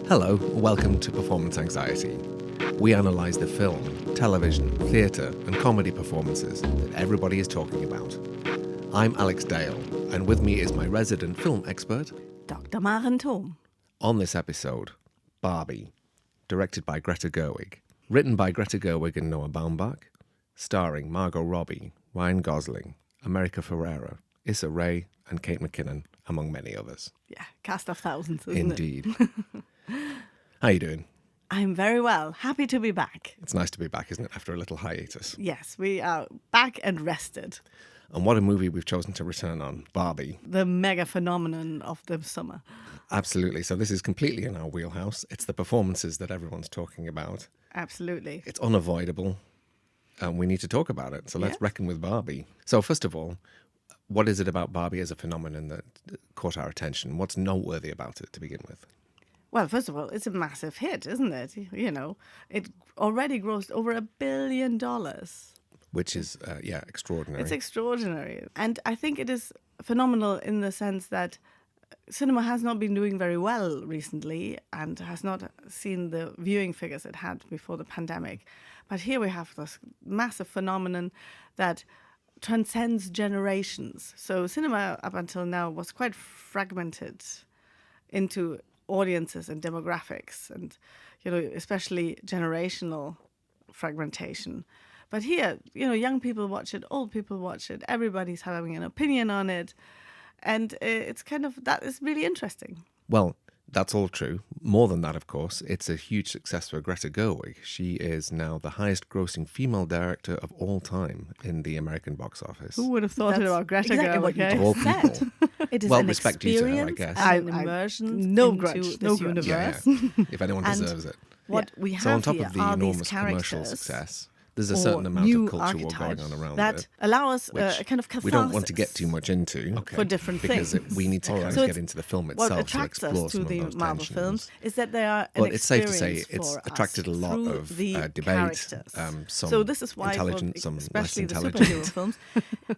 Hello, welcome to Performance Anxiety. We analyse the film, television, theatre and comedy performances that everybody is talking about. I'm Alex Dale, and with me is my resident film expert, Dr. Maren Thom. On this episode, Barbie, directed by Greta Gerwig, written by Greta Gerwig and Noah Baumbach, starring Margot Robbie, Ryan Gosling, America Ferrera, Issa Rae and Kate McKinnon, among many others. Yeah, cast of thousands, isn't Indeed. How are you doing? I'm very well. Happy to be back. It's nice to be back, isn't it, after a little hiatus? Yes, we are back and rested. And what a movie we've chosen to return on, Barbie. The mega phenomenon of the summer. Absolutely. So this is completely in our wheelhouse. It's the performances that everyone's talking about. Absolutely. It's unavoidable. And we need to talk about it. So let's reckon with Barbie. So first of all, what is it about Barbie as a phenomenon that caught our attention? What's noteworthy about it to begin with? Well, first of all, it's a massive hit, isn't it? You know, it already grossed over $1 billion. Which is, extraordinary. It's extraordinary. And I think it is phenomenal in the sense that cinema has not been doing very well recently and has not seen the viewing figures it had before the pandemic. But here we have this massive phenomenon that transcends generations. So cinema up until now was quite fragmented into audiences and demographics and, you know, especially generational fragmentation. But here, you know, young people watch it, old people watch it, everybody's having an opinion on it. And it's kind of, that is really interesting. Well, that's all true. More than that, of course, it's a huge success for Greta Gerwig. She is now the highest grossing female director of all time in the American box office. Who would have thought it about Greta exactly Gerwig? What you Of all just said. people. It is Well, an respect due to her, I experience guess. and an immersion no into grudge, this no grudge. universe. Yeah. If anyone And deserves it. What we have So on top here of the are these enormous commercial characters success, there's a or certain amount new of culture war going archetypes on around that it, allow us which a kind of catharsis we don't want to get too much into for different because things. we need to kind So of get it's- into the film itself What to attracts explore us some to of the those Marvel tensions. films is that they are an Well, it's safe to say experience it's for attracted a us lot through of the debate, characters. some so this is why, intelligent, for, some less especially the intelligent. superhero films,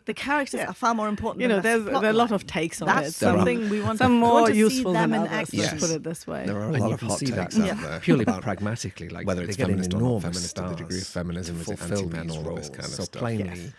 the characters are far more important. you know, than there are a lot of plotline. takes on That's it. There are. Something we want, Some we more want to see useful them than in others. action. Yes. Let's put it this way. There are a And lot you of can hot see takes that out there. purely about pragmatically, like whether it's they get feminist an or not enormous feminist, to the degree of stars feminism, is it fulfill anti-men, these all of this roles kind of so stuff. plainly. Yes.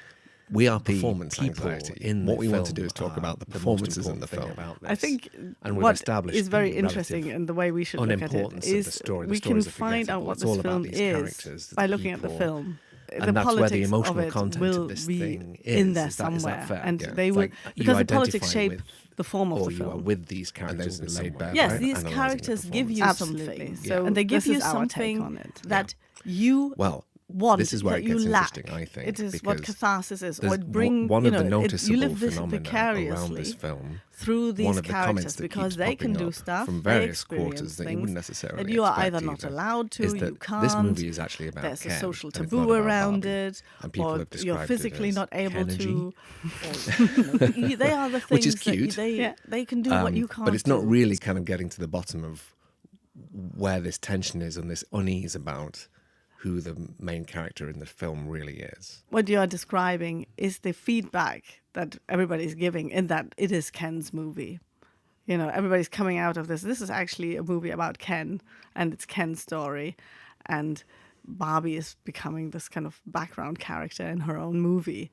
We are The performance people anxiety. in What the we want to film do is talk are about the the most performances in the important thing film. about I this. think And we've what established is very the interesting relative and the way we should look at it unimportance of the is story. The we can stories are find out forgettable. what It's all this about film these is characters, the by looking at the people. film. And The that's where the politics emotional of it content will of this be thing in is. there Is that somewhere, fair? and Yeah. they It's will like you because the politics identify shape with, the form of or the you are film. with these And characters there's in laid some bare way. Yes, by these analysing the characters give you performance. Absolutely. something, So and they give this you is our take something on it. that you Well, want. this is where that it gets you lack. interesting, I think. It is what because catharsis is. there's Or bring one you of the know, noticeable you live this phenomena around this vicariously film. through these One of the comments characters that because keeps they can popping do up stuff from they various experience quarters that you things wouldn't necessarily that you are expect either not either, allowed to, is that you can't. this movie is actually about There's Ken, a social and it's taboo not about around Barbie. it, And people or have you're described it physically as not able Kenergy. to. Or, you know, they are the things Which is cute. that they can do what you can't. But it's not do. really kind of getting to the bottom of where this tension is and this unease about who the main character in the film really is. What you are describing is the feedback that everybody's giving in that it is Ken's movie. You know, everybody's coming out of this. This is actually a movie about Ken, and it's Ken's story. And Barbie is becoming this kind of background character in her own movie.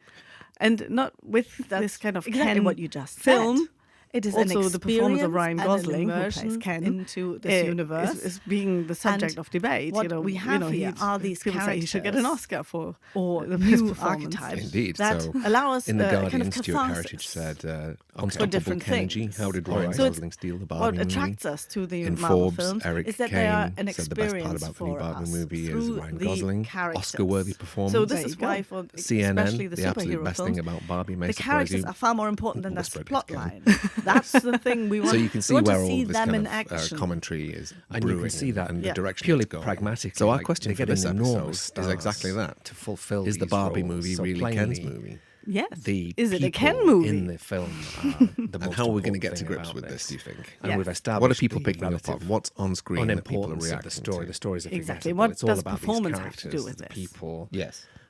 And not with this kind of exactly Ken what you just film. said. It is Also, an the performance of Ryan experience Gosling, and an who plays immersion Ken, into this universe. is being the subject And of debate. what you know, we have here he's- are these people say he should get an characters Oscar for or his new performance. archetypes Indeed. that So allow us in The a Guardian, kind of Stuart catharsis. Heritage said, For Unstoppable different Kenergy, things. how did Ryan So Gosling steal the What Barbie movie? attracts us to the In Marvel Forbes, films Eric is that they are Kane an said the best part experience about the for new Barbie us movie is through Ryan the Gosling, characters. Oscar-worthy performance. So There this you is go. why for CNN, especially the the absolute superhero best films, thing about Barbie may The surprise characters you. are far more important than the Whisper it, plot Ken. line. That's the thing we want. So you can see we want where to all see this them kind in of action. commentary is And you brewing can see that and Yeah. the direction purely it's going. pragmatically. So our like, question they for get this an episode enormous is stars exactly that. to fulfill Is the these Barbie roles movie so really plainly. Ken's movie? Yes. The Is it a Ken people movie? in the film are the And most how are we going to important get to thing grips about with this, do you think? And Yeah. we've established What are people the picking up relative on? What's on screen that people are unimportance reacting of the story. to? The stories are Exactly. forgettable. What It's all does about these performance have to do characters, with the this? people. Yes.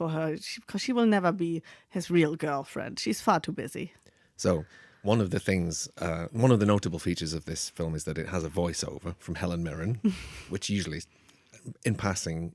for her because she will never be his real girlfriend. She's far too busy. So one of the notable features of this film is that it has a voiceover from Helen Mirren, which usually, in passing,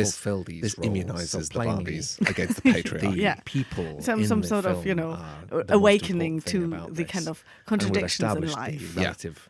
fulfill these this roles. immunises So the plainly, Barbies against the patriarchy. the Yeah. people some in the sort of, film are the most awakening important thing to about the this. kind of And we've contradictions in established life. the relative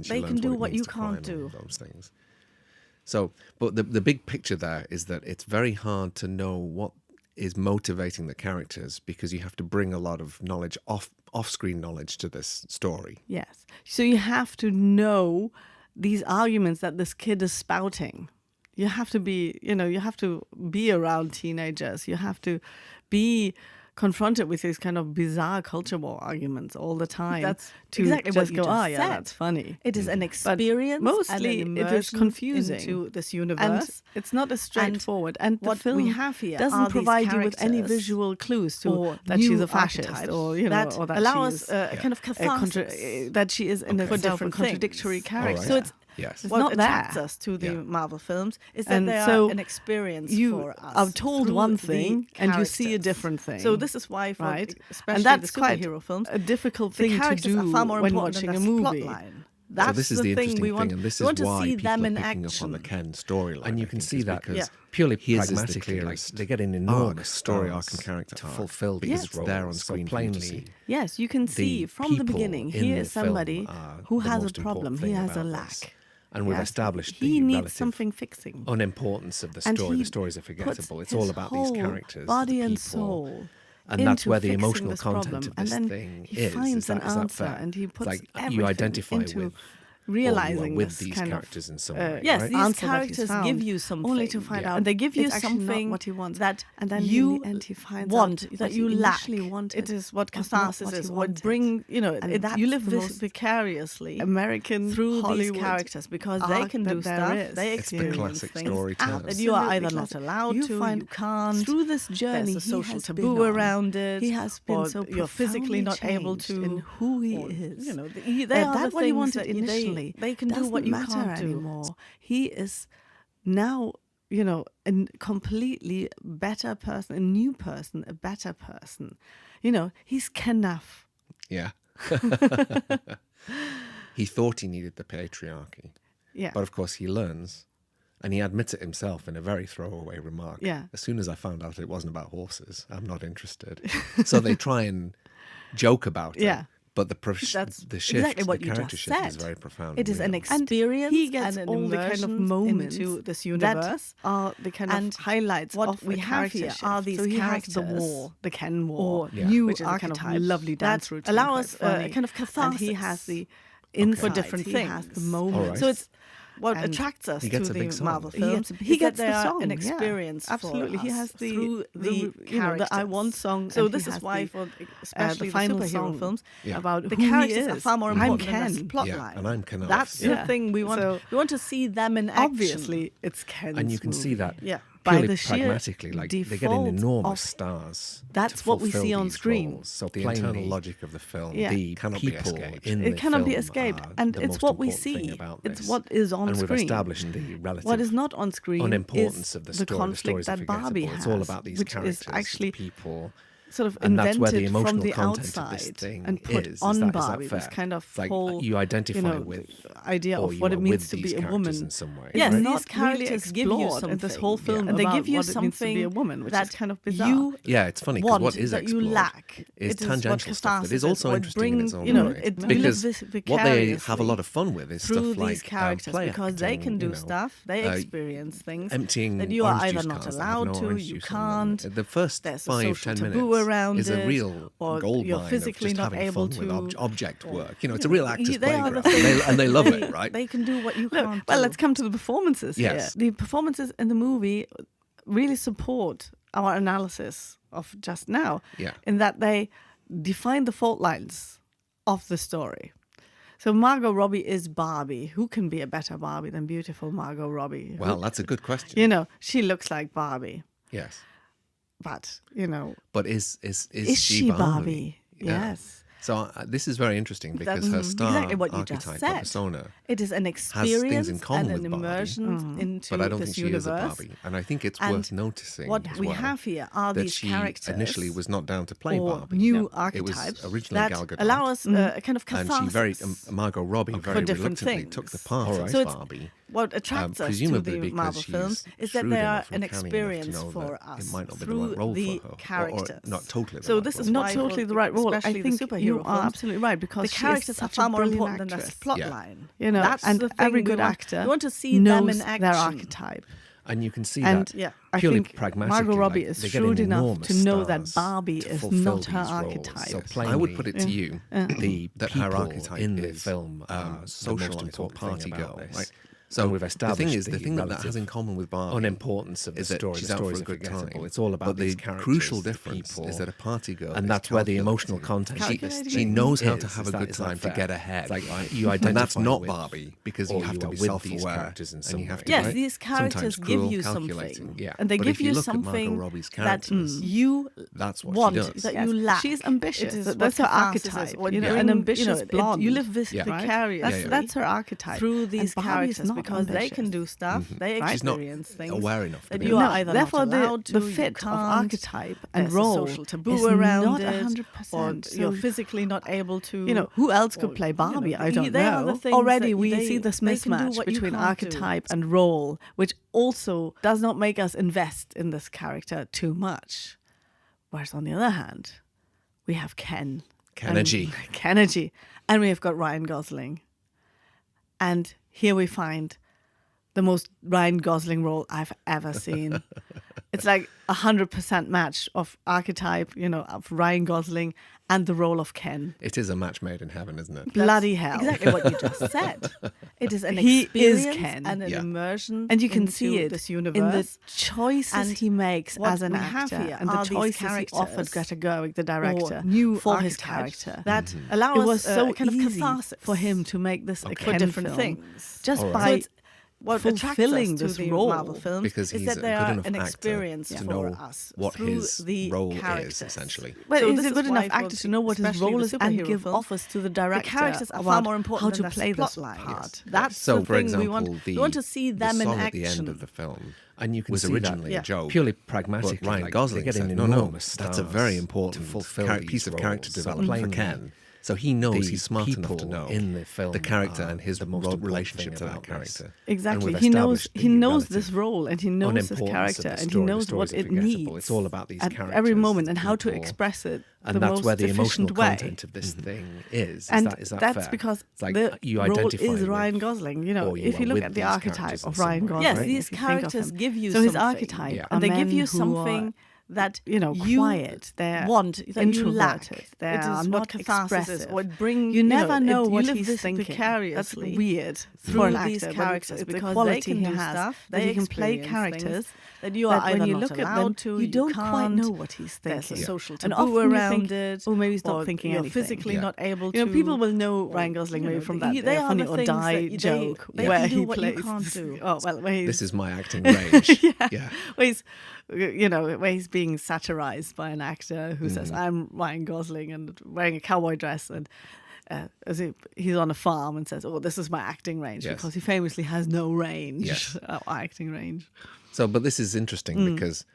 and she They learns can do it what means you to cry can't and all do. of those things. So, but the big picture there is that it's very hard to know what is motivating the characters because you have to bring a lot of knowledge, off-screen knowledge, to this story. Yes. So you have to know these arguments that this kid is spouting. You have to be, you have to be around teenagers. You have to be confronted with these kind of bizarre culture war arguments all the time. That's to exactly just what you go, just oh, yeah, said. that's funny. It is an But experience. mostly and an it is immersion confusing. into this And universe. it's not as straightforward. And the what film we have here doesn't are these provide you with any characters visual clues to or that she's new a fascist archetypes or that or that allow she's us a kind of catharsis. that she is in for itself a different contradictory things. character. right. So it's Yes. It's what not attracts there. us to the Yeah. Marvel films is that And they so are an experience you for us. are told through one the thing and you see a characters. different thing. So this is why, for right? especially And that's the quite superhero films, a difficult the thing to characters do are far more when important watching than a the movie. plot line. So That's this is the the thing interesting we want. thing, and this we is want to why see people them are in picking action. up on the Ken storyline. And you I can think, see is that because Yeah. purely he is the pragmatically, like, clearest they get an arc, enormous story stars arc and character to arc, fulfill because these it's there on roles so screen for you to plainly. see. Yes, you can see from the people beginning, in here the is somebody film are who the has a most important problem. He thing has a about this. lack. And we've Yes, established he the needs relative something fixing. unimportance of the And story. The he stories are puts forgettable. It's his all about these whole characters, body the and people. soul. And that's into where the fixing emotional this content problem. of And this then thing he is. finds Is that, an is that answer fair? and he It's puts like everything you identify into with realizing with this these kind characters of in some way. Yes, right? these answer that he's characters found, give you something. only to find Yeah. out And they give you it's actually not something what he wants, that and then you in the end he finds want, out that what you he lack. initially wanted. It is what was not catharsis what he is. What wanted. bring And that's you live the this most vicariously American through Hollywood these characters because they arc can that do there stuff. is. They It's the experience classic things storytelling. that you are either Absolutely not classic. allowed You to, find you can't. through this journey There's a he social has taboo been on. around it. He has been or so you're physically not able changed in to. who he or, is. You know, they are that the what he things wanted that initially. they can do doesn't what you matter can't do. anymore. He is now, a completely better person, a new person, a better person. He's Kenaf. Yeah. He thought he needed the patriarchy. Yeah. But of course he learns, and he admits it himself in a very throwaway remark. Yeah. As soon as I found out it wasn't about horses, I'm not interested. So they try and joke about it. Yeah. But the That's the shift, exactly what the you character just shift is said. very profound. It is an real. experience he gets and an all the kind of immersion moments into this that universe. are the kind And of highlights what of we a have character here shift. are these so he has the characters war, the Ken War, or Yeah. new which is a kind of archetypes lovely dance that routine, allow quite us funny. a kind of catharsis. And he has the insight for different he has the things. moment. All right. So it's what And attracts us he to gets a the big song. Marvel He films. he is gets that the they are song, an yeah. experience Absolutely. for He us has the through the characters. the I Want song. So and this he is has why, the, for especially the final superhero song films, Yeah. about the who characters he are is. far more I'm important than Ken. the plot Yeah, line. and I'm Ken. That's Yeah. the thing we want. So We want to see them in action. Obviously, it's Ken's And you can see movie. that Yeah. By purely the sheer pragmatically, like they get an default enormous of- stars. That's to what we fulfill see on these screen. roles so The plainly. internal logic of the film Yeah. The cannot be people escaped. in It the cannot be film escaped, are and the it's most what we important thing see. about It's this. what is on and screen. we've established the relative What is not on screen unimportance is of the the story. The conflict stories are that Barbie forgettable. has, It's all about these which characters, is actually the people. sort of And that's where the invented from emotional the content outside of this thing and put is. on Is that Barbie this fair? kind of It's like whole you identify with idea or of you what are it means with to be these a characters woman. in some way. Yes, It's these not really characters give you explored in this something. whole film And they about give you what it means to be a something woman, which that is kind of bizarre. you Yeah, it's funny because want what is that you explored lack. is It is tangential what stuff that catharsis is also what interesting in its own bring, you know, way. it Because lives what they have a vicariously lot of fun with is through stuff like these characters play because they acting, can do you know, stuff, they uh, experience things emptying that you are orange either juice not cans that have allowed no to, orange you juice on them. can't. The first There's a 5-10 social minutes taboo around is a it, real or gold you're mine physically of just not having able fun with to- object work. You know, it's a real actor's They are the playground, things and they love they- it, right? They can do what you No, can't well, do. let's come to the performances Yes. here. The performances in the movie really support our analysis of just now, Yeah. in that they define the fault lines of the story. So Margot Robbie is Barbie. Who can be a better Barbie than beautiful Margot Robbie? Well, that's a good question. You know, she looks like Barbie, Yes, but you know, but is she Barbie? Yeah. Yes. So this is very interesting because her star exactly what you just archetype, her said. persona, It is an things experience in common and an with Barbie. immersion into but I don't this think she is a universe. Barbie. And I think it's And worth noticing what as we well have here are that these she characters initially was not down to play or Barbie. new It was archetypes originally that Gal Gadot. allow us a kind of and catharsis. she very Margot Robbie very different reluctantly things. took the part All of right. So it's- Barbie. What attracts us to presumably the because Marvel she's films is that shrewd they are enough an and canny enough to experience know for that us it might not be the through right role the for her, or characters. not totally the So right this role. is Not why totally for the right role. I especially think the superhero you are films, absolutely right because the she characters is are such far a more brilliant important than actress. the plot Yeah. line. You know, That's and the thing every we good want. actor We want to see knows them in action. their archetype. And you can see And that yeah, I purely think pragmatically. Margot Robbie like, is they're getting shrewd enough enormous to know that stars Barbie to is fulfill not her these roles. archetype. So I plainly, I would put it to you the that her people archetype in the is, film are the socialite most or important party thing about girl, this. right? So And we've the established thing is, the the thing that has relative in common with Barbie unimportance of the is that story. she's The out for stories a are good forgettable. time. It's all about but these the characters, crucial the difference people, is that a party girl, and is that's where the emotional calculating. content She knows how to is. have Is a that- good is that time to fair? get ahead. It's like you identify and that's not with, Barbie because or you have to are be with these self-aware characters in and some you have way, to Yes, be these characters sometimes give cruel, you calculating. something. Yeah, And they but give if you you look something at Margot Robbie's that characters, you that's what want, she does. that Yes. you lack. She's ambitious. It is That's what her catharsis archetype. is, what You know, bring- an ambitious blonde. You live this Yeah. vicariously. That's her archetype. through these And Barbie's characters not because they can ambitious. do stuff, they She's not experience things aware enough to that be you able are to. either Therefore, not allowed to, the you fit of can't, archetype and there's a role social taboo is around not it, 100%. or you're So, physically not able to. you know, who else could or, play you know, Barbie? I don't they are know. the things Already that we they- see this they can do mismatch what you between can't do. archetype and role, which also does not make us invest in this character too much. Whereas on the other hand, we have Ken. Kenergy. And Kenergy. And we have got Ryan Gosling. And here we find the most Ryan Gosling role I've ever seen. It's like 100% match of archetype, you know, of Ryan Gosling and the role of Ken. It is a match made in heaven, isn't it? Bloody hell. Exactly what you just said. It is an He is experience Ken. and an Yeah. immersion, And you can into see it this in the universe. choices And he makes what as an we have actor here and the are these choices he characters offered Greta Gerwig, the director, or new for his archetypes character. that allow It us was so a kind of easy catharsis for him to make this a Okay. Ken for different film things. just All right. by So it's what attracts fulfilling us to this the role. Marvel films Because is he's that a they good are enough an actor experience to for know us what through his the role characters. is, essentially. But So is this a is good why enough for actor to know what his especially role the is and superhero give films, offers to the director? The characters are about far more important how than to the play plot this line. part. That's So, the for thing example, we want to see them the in song action. at the end of the film And you can was see originally that a joke. purely pragmatically. But Ryan like, Gosling they're getting said, no, enormous that's a stars very to important fulfill piece these of character roles. So development for plainly, Ken. So he knows the he's smart enough to people know in the film the character are and his the most important relationship thing to that about this. character. Exactly. we've He knows established the he knows relative this role and he knows his unimportance of character the and he story. The knows stories what are it forgettable. needs. It's all about these at characters, every moment the and how to people. express it And the that's most where the emotional efficient way. content of this thing is. And Is that that's fair? because It's like the you role identify is with- Ryan Gosling. You know, or you if you are look with at the these archetype characters in of some Ryan way. Gosling, Yes, if these you think of characters him. give you so his something. archetype, Yeah. are And they give men you who something are, that you know, you quiet. They're want, that you introverted. lack. They It is are what not catharsis is, expressive. or it bring, You never know you what live he's this thinking. That's vicariously weird through for an these actor, but characters it's the because quality they can he do has, stuff. that They he can play experience characters things that you are that either when you not look at allowed them, to, you don't can't. quite know what he's There's thinking. a social And taboo often you around think, it. oh, maybe he's not or thinking you're anything. physically Yeah. not able to. You know, people will know or, Ryan Gosling maybe from that they are Funny the or things Die that joke they where can do he what plays. you can't do. Oh well, where he's, This is my acting range. Yeah. where he's, you know, where he's being satirized by an actor who says, Mm-hmm. "I'm Ryan Gosling and wearing a cowboy dress," and he's on a farm and says, "Oh, this is my acting range," Yes. because he famously has no range, Yes. acting range. So, but this is interesting because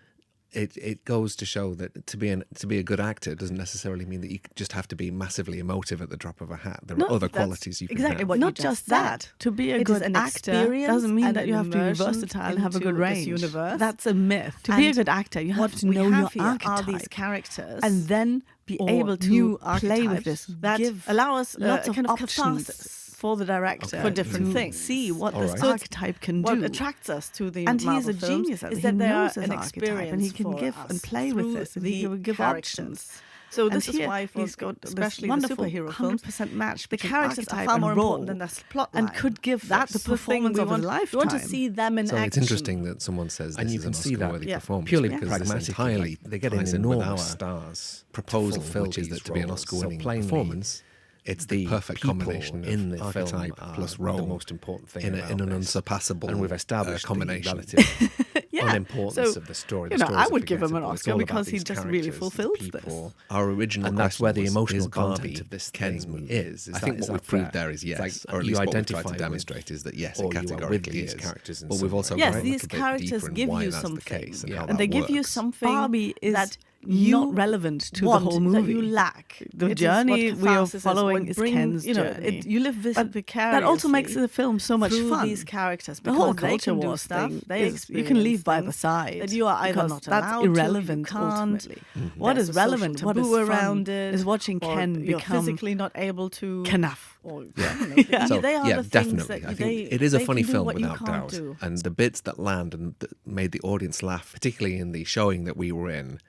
it goes to show that to be a good actor doesn't necessarily mean that you just have to be massively emotive at the drop of a hat. There are other that's qualities you can exactly have. what you Not just just said. that. To be a It is good an actor experience doesn't mean and that an you have to be immersion versatile and have a good into this range. universe. That's a myth. To be a And good actor, you what have to we know have your here are archetype these characters and then be or able to new play with archetypes this. that give allow us lots a of kind of options catharsis for the director for different to things. see what All this right. So it's archetype can what do. attracts us to the And Marvel he's a films genius at it. is He that they are knows his an archetype and he experience can for give us and play with through this and the he will give characters. options. So And this is here why, for he's got especially this the wonderful superhero films, 100% match the between characters are archetype far more and role, important than the plot line. and could give That's the the thing performance we of want. his We want to lifetime. see them in So action. it's interesting that someone says And this you is can an see that Oscar-worthy performance purely because this pragmatically, entirely like, they get ties in in with enormous our stars proposal, to fulfill which is these that to be an roles. Oscar-winning So plainly, performance, it's the perfect people combination of in the archetype film plus are role the most important thing in about an this. unsurpassable and we've established combination. the relative Yeah. unimportance So, of the story. you The know, stories I are would give him an forgettable. It's Oscar all about because he these just really characters, the fulfills this. people. Our original And that's question where the was, emotional is content Barbie of this Ken's thing movie? is. I think Is what we've that proved fair? there is yes, It's like or at you least what we've identify tried to with- demonstrate is that yes, or it you are with categorically these is. characters in But some we've way. also Yes, gone these a bit characters deeper in give why you that's something. the case and Yeah. how And they that give you works. something Barbie is that not relevant to the whole movie. That you lack. The It is journey what we are catharsis is, following what is bring- Ken's you know, journey. you live But vicariously. that also makes the film so much through fun. these characters, The whole because they culture can do wars stuff. thing They is you can leave by the experience side. that you are either because not that's allowed irrelevant to, you can't. ultimately. What There's is a relevant, social what is taboo fun, around it, is watching or Ken you're become physically not able to Kenaf. Or, Yeah. So, they are yeah, the things definitely. that I think they, it is a they funny can do film what you without can't doubt. do. And the bits that land and that made the audience laugh, particularly in the showing that we were in,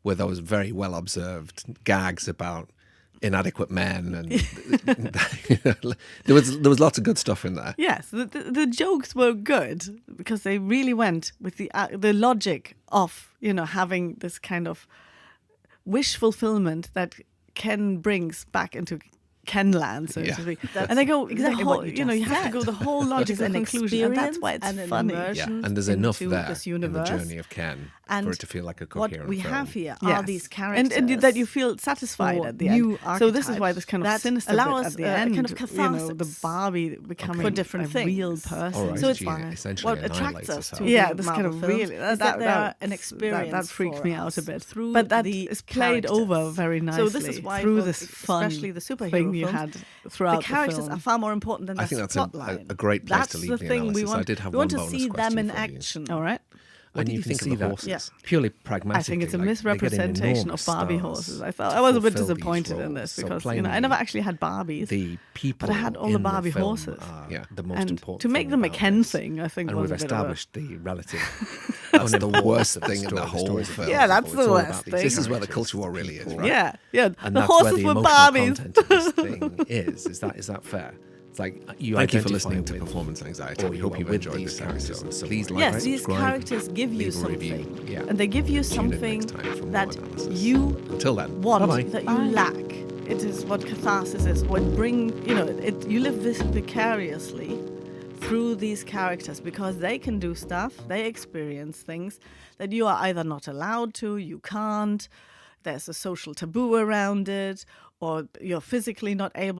were those very well observed gags about inadequate men, and there was lots of good stuff in there. Yes, the jokes were good because they really went with the logic of having this kind of wish fulfillment that Ken brings back into Kenland, so to speak. And they go exactly the whole, what you you just have to go the whole logical an conclusion, and that's why it's experience and an funny. immersion. Yeah, and there's enough into there this in the universe. journey of Ken And for it to feel like a What coherent we film. have here are Yes. these characters, and that you feel satisfied for at the new end. So this is why this kind of archetypes sinister that allow bit us at the a end, kind of the catharsis Barbie becoming for different a things. real person. All right, So it's she fine. essentially What attracts annihilates us herself. to Yeah, the this Marvel kind of films really is that they are an that experience freaked for me out a us bit. through But that the is played over characters. very nicely. So this is why through for this fun, especially the superhero thing you films, had throughout the characters film. are far more important than I the think that's plot line. a great place That's to leave the the thing we analysis. want. I did have we want one to bonus see them question in for you. action. All right. What do did you you think see of the that? horses? Yeah. Purely I pragmatically. think it's a like, they get in misrepresentation of enormous Barbie stars horses. I to was a bit fulfill these disappointed in roles. this So because I plainly, never actually had Barbies. the people, But I had all the in Barbie film horses. are the most and important. to make thing them a about Ken this. thing, I think And was we've a bit of a... established the relative. That's the worst thing in the whole film. Yeah, that's It's the all worst about these thing. This is where the culture war really is, right? Yeah. And the that's horses where the were emotional Barbies. content of this thing is that fair? It's like you Thank you for identify listening to with- Performance Anxiety. or We you hope you are with with these these characters. episodes. So please like, Yes, these subscribe, characters give you leave a review. something. Yeah. And they give you Tune in something next time for more that analysis. you Until then, want, bye-bye. that you lack. It is what catharsis is. What you live this vicariously through these characters because they can do stuff, they experience things that you are either not allowed to, you can't, there's a social taboo around it, or you're physically not able